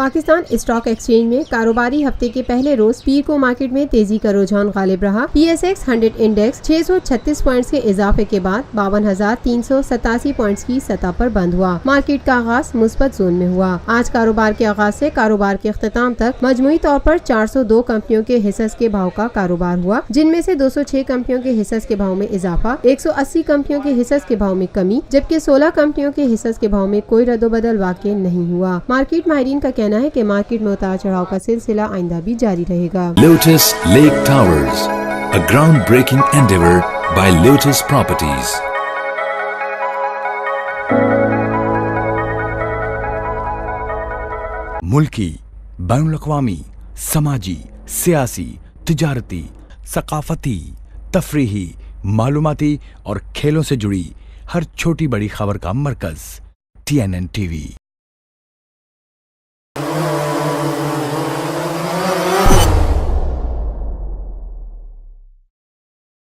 Pakistan stock exchange में कारोबारी हफ्ते के पहले रोज पीर को मार्केट में तेजी का रुझान गालिब रहा। PSX 100 इंडेक्स 636 पॉइंट्स के इजाफे के बाद 52,387 पॉइंट्स की सतह पर बंद हुआ। मार्केट का आगाज मुस्बत जोन में हुआ। आज कारोबार के आगाज से कारोबार के इख्तिताम तक मजमूई तौर पर 402 कंपनियों के हिस्स के भाव का कारोबार हुआ, जिनमें से 206 कंपनियों के हिस्स के भाव में इजाफा, 180 कंपनियों के हिस्स के भाव में कमी, जबकि 16 कंपनियों के हिस्स के भाव में कोई रद्दोबदल वाक़ई नहीं हुआ। मार्केट माहिरीन का कहना है कि मार्केट में उतार चढ़ाव का सिलसिला आइंदा भी जारी रहेगा। Lotus Lake Towers, a groundbreaking endeavor by Lotus Properties. मुल्की, बैनुल-अक़वामी, समाजी, सियासी, तिजारती, सकाफती, तफरीही, मालूमाती और खेलों से जुड़ी हर छोटी बड़ी खबर का मरकज TNN TV।